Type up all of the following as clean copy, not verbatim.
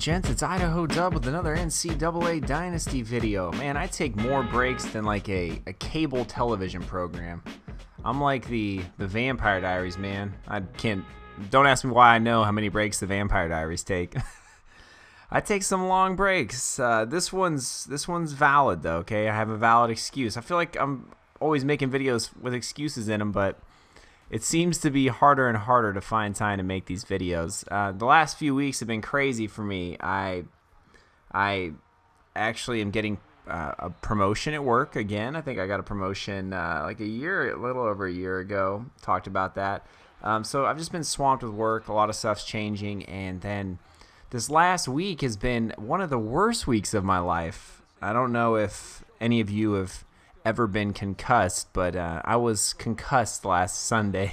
gents, it's Idahodub with another NCAA Dynasty video. Man, I take more breaks than like a cable television program. I'm like the Vampire Diaries, man. Don't ask me why I know how many breaks the Vampire Diaries take. I take some long breaks. This one's valid though, okay? I have a valid excuse. I feel like I'm always making videos with excuses in them, but it seems to be harder and harder to find time to make these videos. The last few weeks have been crazy for me. I actually am getting a promotion at work again. I think I got a promotion like a little over a year ago. Talked about that. So I've just been swamped with work. A lot of stuff's changing, and then this last week has been one of the worst weeks of my life. I don't know if any of you have ever been concussed, but I was concussed last Sunday.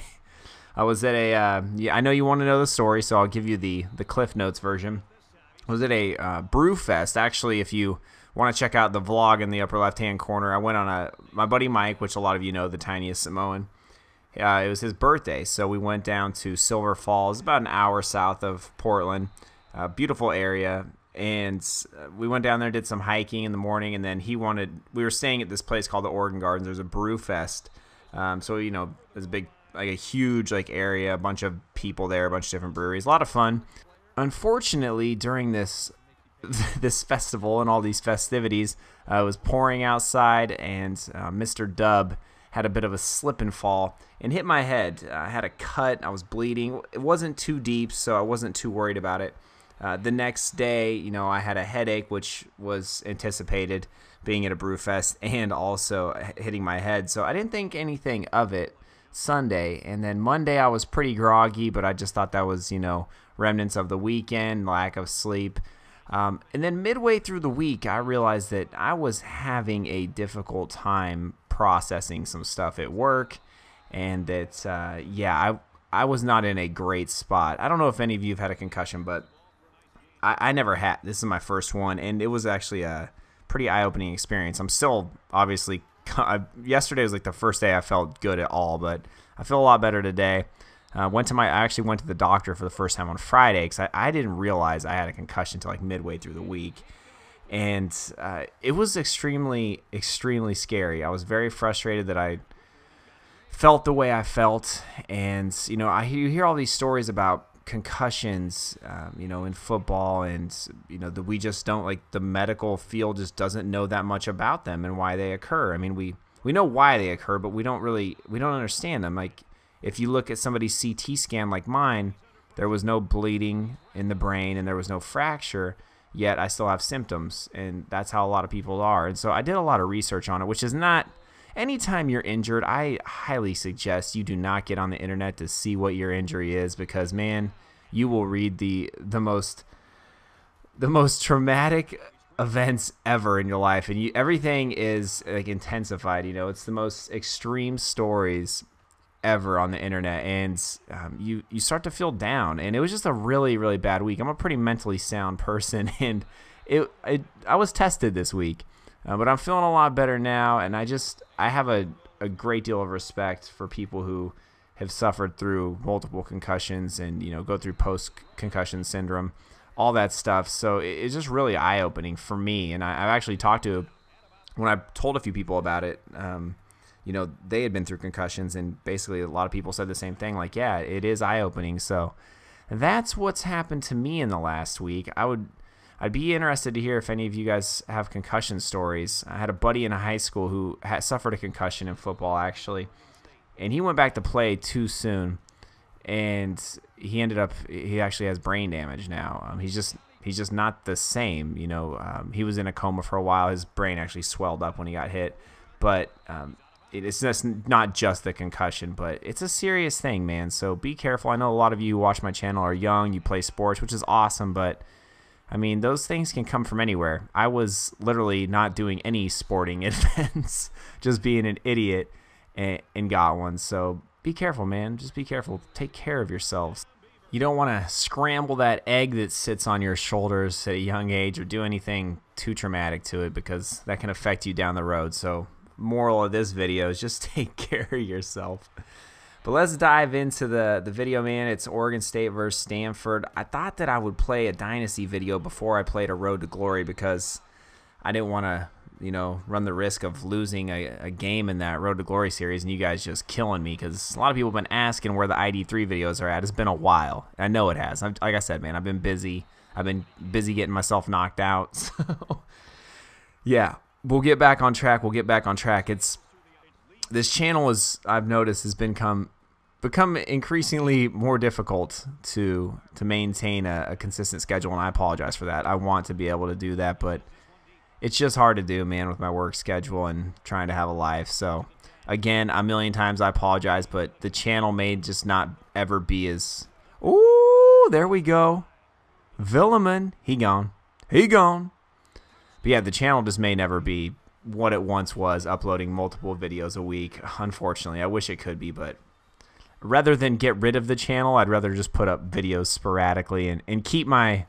I was at I know you want to know the story, so I'll give you the Cliff Notes version. I was at a brew fest. Actually, if you want to check out the vlog in the upper left-hand corner, I went on my buddy Mike, which a lot of you know, the tiniest Samoan. It was his birthday, so we went down to Silver Falls, about an hour south of Portland. Beautiful area. And we went down there, did some hiking in the morning, and then we were staying at this place called the Oregon Gardens. There's a brew fest. So, you know, there's a huge area, a bunch of people there, a bunch of different breweries, a lot of fun. Unfortunately, during this festival and all these festivities, it was pouring outside, and Mr. Dub had a bit of a slip and fall and hit my head. I had a cut. I was bleeding. It wasn't too deep, so I wasn't too worried about it. The next day, you know, I had a headache, which was anticipated being at a brew fest and also hitting my head. So I didn't think anything of it Sunday. And then Monday I was pretty groggy, but I just thought that was, you know, remnants of the weekend, lack of sleep. And then midway through the week, I realized that I was having a difficult time processing some stuff at work, and that, I was not in a great spot. I don't know if any of you have had a concussion, but I never had. This is my first one, and it was actually a pretty eye-opening experience. I'm still, obviously, yesterday was like the first day I felt good at all, but I feel a lot better today. I actually went to the doctor for the first time on Friday because I didn't realize I had a concussion until like midway through the week. And it was extremely, extremely scary. I was very frustrated that I felt the way I felt. And, you know, you hear all these stories about concussions, you know, in football, and, you know, that we just don't, like, the medical field just doesn't know that much about them and why they occur. I mean, we know why they occur, but we don't understand them. Like, if you look at somebody's CT scan like mine, there was no bleeding in the brain and there was no fracture, yet I still have symptoms, and that's how a lot of people are. And so I did a lot of research on it, which is not, anytime you're injured, I highly suggest you do not get on the internet to see what your injury is, because, man, you will read the most traumatic events ever in your life, and everything is like intensified. You know, it's the most extreme stories ever on the internet, and you start to feel down. And it was just a really, really bad week. I'm a pretty mentally sound person, and I was tested this week, but I'm feeling a lot better now. And I have a great deal of respect for people who have suffered through multiple concussions and, you know, go through post-concussion syndrome, all that stuff. So it's just really eye-opening for me. And I've actually when I told a few people about it, you know, they had been through concussions, and basically a lot of people said the same thing, like, yeah, it is eye-opening. So that's what's happened to me in the last week. I'd be interested to hear if any of you guys have concussion stories. I had a buddy in high school who had suffered a concussion in football, actually, and he went back to play too soon, and he actually has brain damage now. He's just not the same. You know, he was in a coma for a while. His brain actually swelled up when he got hit, but it's just not just the concussion, but it's a serious thing, man. So be careful. I know a lot of you who watch my channel are young. You play sports, which is awesome, but I mean, those things can come from anywhere. I was literally not doing any sporting events, just being an idiot, and got one. So be careful, man. Just be careful. Take care of yourselves. You don't want to scramble that egg that sits on your shoulders at a young age, or do anything too traumatic to it, because that can affect you down the road. So moral of this video is just take care of yourself. But let's dive into the video, man. It's Oregon State versus Stanford. I thought that I would play a Dynasty video before I played a Road to Glory because I didn't want to, run the risk of losing a game in that Road to Glory series and you guys just killing me, because a lot of people have been asking where the ID3 videos are at. It's been a while. I know it has. Like I said, man, I've been busy. I've been busy getting myself knocked out. So, yeah, we'll get back on track. This channel I've noticed has become increasingly more difficult to maintain a consistent schedule, and I apologize for that. I want to be able to do that, but it's just hard to do, man, with my work schedule and trying to have a life. So, again, a million times I apologize, but the channel may just not ever be as... Ooh, there we go. Villeman, he gone. But yeah, the channel just may never be what it once was, uploading multiple videos a week. Unfortunately, I wish it could be, but rather than get rid of the channel, I'd rather just put up videos sporadically and keep my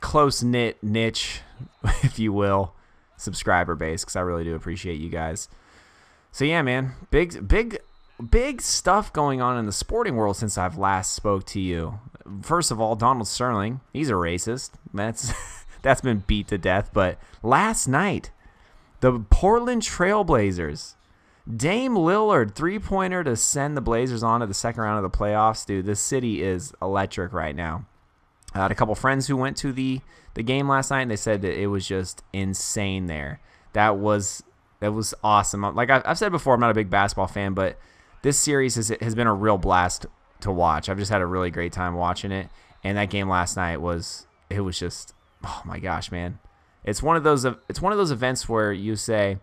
close-knit niche, if you will, subscriber base, because I really do appreciate you guys. So yeah, man, big stuff going on in the sporting world since I've last spoke to you. First of all, Donald Sterling, he's a racist. That's been beat to death. But last night, the Portland Trailblazers, Dame Lillard, three-pointer to send the Blazers on to the second round of the playoffs. Dude, this city is electric right now. I had a couple friends who went to the game last night, and they said that it was just insane there. That was awesome. Like I've said before, I'm not a big basketball fan, but this series has been a real blast to watch. I've just had a really great time watching it, and that game last night was just, oh my gosh, man. It's one of those events where you say,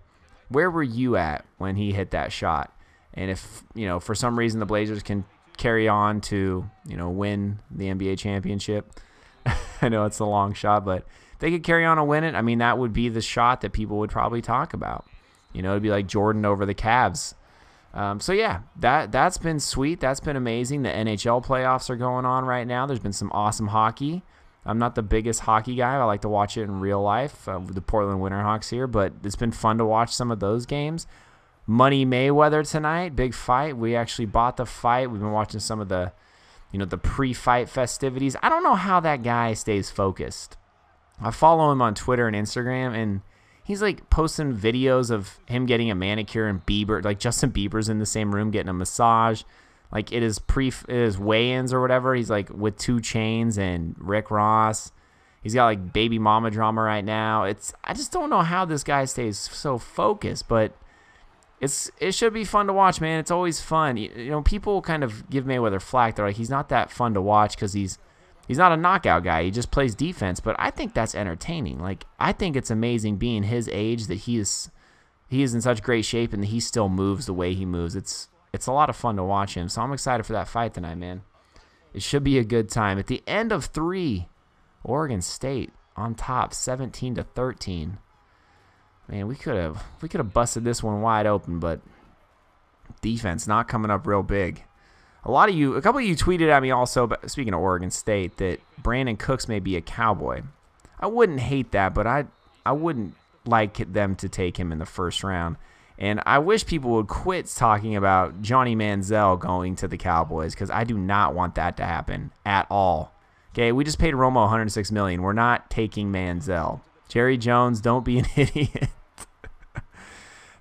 where were you at when he hit that shot? And if, for some reason the Blazers can carry on to, win the NBA championship. I know it's a long shot, but if they could carry on and win it, I mean, that would be the shot that people would probably talk about. It'd be like Jordan over the Cavs. So yeah, that's been sweet. That's been amazing. The NHL playoffs are going on right now. There's been some awesome hockey. I'm not the biggest hockey guy. I like to watch it in real life with the Portland Winterhawks here, but it's been fun to watch some of those games. Money Mayweather tonight, big fight. We actually bought the fight. We've been watching some of the, the pre-fight festivities. I don't know how that guy stays focused. I follow him on Twitter and Instagram, and he's like posting videos of him getting a manicure and Bieber, like Justin Bieber's in the same room getting a massage. Like it is weigh-ins or whatever. He's like with 2 Chainz and Rick Ross. He's got like baby mama drama right now. I just don't know how this guy stays so focused, but it should be fun to watch, man. It's always fun. People kind of give Mayweather flack. They're like, he's not that fun to watch because he's not a knockout guy. He just plays defense. But I think that's entertaining. Like, I think it's amazing being his age that he is in such great shape and that he still moves the way he moves. It's a lot of fun to watch him. So I'm excited for that fight tonight, man. It should be a good time. At the end of 3, Oregon State on top, 17-13. Man, we could have busted this one wide open, but defense not coming up real big. A couple of you tweeted at me also, but speaking of Oregon State, that Brandon Cooks may be a Cowboy. I wouldn't hate that, but I wouldn't like them to take him in the first round. And I wish people would quit talking about Johnny Manziel going to the Cowboys, because I do not want that to happen at all. Okay, we just paid Romo $106 million. We're not taking Manziel. Jerry Jones, don't be an idiot.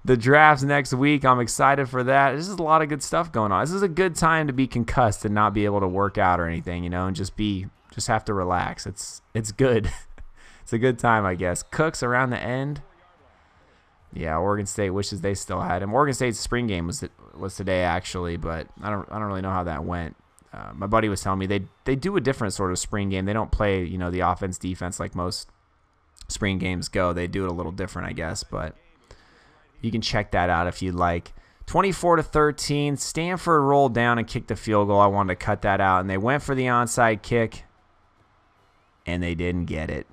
The draft's next week. I'm excited for that. This is a lot of good stuff going on. This is a good time to be concussed and not be able to work out or anything, and just have to relax. It's good. It's a good time, I guess. Cooks around the end. Yeah, Oregon State wishes they still had him. Oregon State's spring game was today actually, but I don't really know how that went. My buddy was telling me they do a different sort of spring game. They don't play the offense defense like most spring games go. They do it a little different, I guess, but you can check that out if you'd like. 24-13. Stanford rolled down and kicked the field goal. I wanted to cut that out, and they went for the onside kick, and they didn't get it.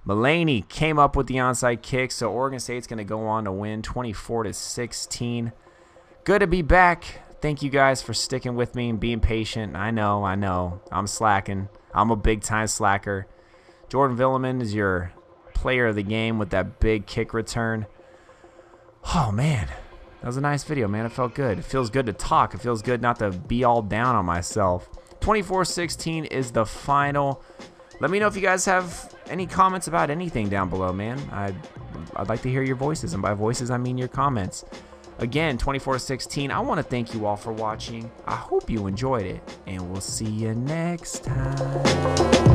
Mulaney came up with the onside kick, so Oregon State's going to go on to win 24-16. Good to be back. Thank you guys for sticking with me and being patient. I know. I'm slacking. I'm a big-time slacker. Jordan Villeman is your player of the game with that big kick return. Oh, man. That was a nice video, man. It felt good. It feels good to talk. It feels good not to be all down on myself. 24-16 is the final. Let me know if you guys have any comments about anything down below, man. I'd like to hear your voices, and by voices I mean your comments. Again, 24-16, I want to thank you all for watching. I hope you enjoyed it, and we'll see you next time.